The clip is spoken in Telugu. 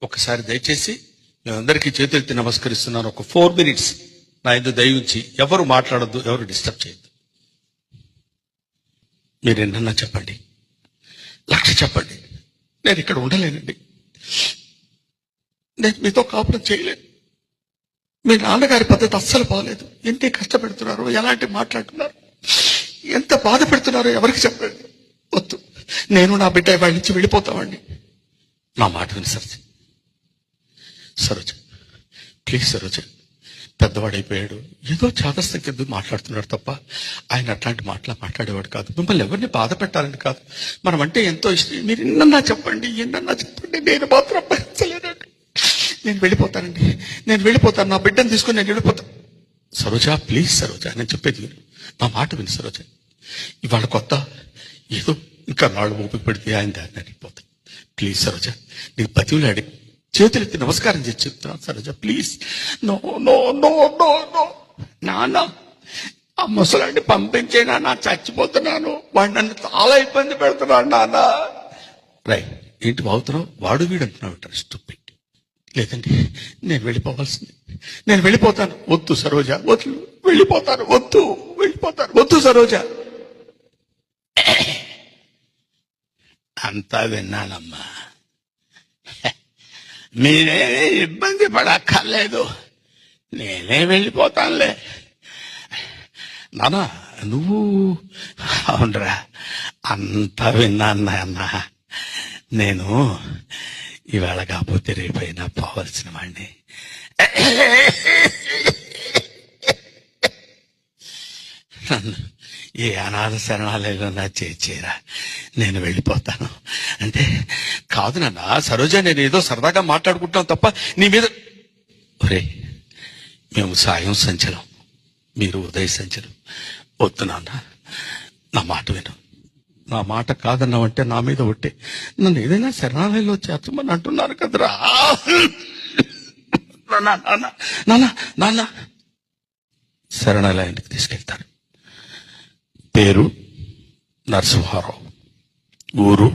ఒకసారి దయచేసి మేమందరికీ చేతులెత్తి నమస్కరిస్తున్నాను. ఒక 4 minutes నా ఎందుకు దయవుంచి ఎవరు మాట్లాడద్దు, ఎవరు డిస్టర్బ్ చేయొద్దు. మీరు ఎన్నన్నా చెప్పండి, 1,00,000 చెప్పండి, నేను ఇక్కడ ఉండలేనండి. నేను మీతో కాపురం చేయలేను. మీ నాన్నగారి పద్ధతి అస్సలు బాగలేదు. ఎన్ని కష్టపెడుతున్నారు, ఎలాంటి మాట్లాడుతున్నారు, ఎంత బాధ పెడుతున్నారో ఎవరికి చెప్పండి. వద్దు, నేను నా బిడ్డ వాళ్ళ నుంచి వెళ్ళిపోతామండి. నా మాట విని సరోజ, ప్లీజ్ సరోజ, పెద్దవాడైపోయాడు, ఏదో చాదస్తం కింద మాట్లాడుతున్నాడు తప్ప ఆయన అట్లాంటి మాట్లాడేవాడు కాదు. మిమ్మల్ని ఎవరిని బాధ పెట్టాలని కాదు, మనం అంటే ఎంతో ఇష్టం. మీరు ఎన్నన్నా చెప్పండి, నేను మాత్రం భరించలేనండి. నేను వెళ్ళిపోతాను, నా బిడ్డను తీసుకుని నేను వెళ్ళిపోతాను. సరోజ, ప్లీజ్ సరోజ, నేను చెప్పేది విను, నా మాట విను సరోజ. ఇవాళ కొత్త, ఏదో ఇంకా నాళ్ళు ఓపిక పెడితే ఆయన దాన్ని వెళ్ళిపోతాను. ప్లీజ్ సరోజ, నీకు బతివులాడి చేతులెత్తి నమస్కారం చేసి చెప్తున్నాను Saroja, please. No no no no no నాన్న, ఆ ముసలాన్ని పంపించే నాన్న, చచ్చిపోతున్నాను, వాడు నన్ను చాలా ఇబ్బంది పెడుతున్నాడు నాన్న. రైట్, ఏంటి బాగుతున్నావు, వాడు వీడు అంటున్నావు స్టూపిడ్. లేదండి, నేను వెళ్ళిపోతాను. వద్దు సరోజ, వద్దు సరోజ. అంతా విన్నానమ్మా, మీరేమీ ఇబ్బంది పడక్కర్లేదు, నేనే వెళ్ళిపోతానులే. నాన్న నువ్వు, అవునరా, అంతా విన్నాను నాన్న. నేను ఇవాళ కాకపోతే రేపైనా పోవలసిన వాడిని. నన్ను ఏ అనాథ శరణాలయంలో నా చేరా, నేను వెళ్ళిపోతాను అంటే కాదు నాన్న. సరోజ, నేను ఏదో సరదాగా మాట్లాడుకుంటాం తప్ప నీ మీద. ఒరే, మేము సాయం సంచలం, మీరు ఉదయ సంచలం. వద్దు నాన్న, నా మాట విను. నా మాట కాదన్నావంటే నా మీద ఒట్టే, నన్ను ఏదైనా శరణాలయంలో చేర్చమని అంటున్నారు కదరా. నాన్న శరణాలయానికి తీసుకెళ్తారు. పేరు నరసింహారావు, ఊరు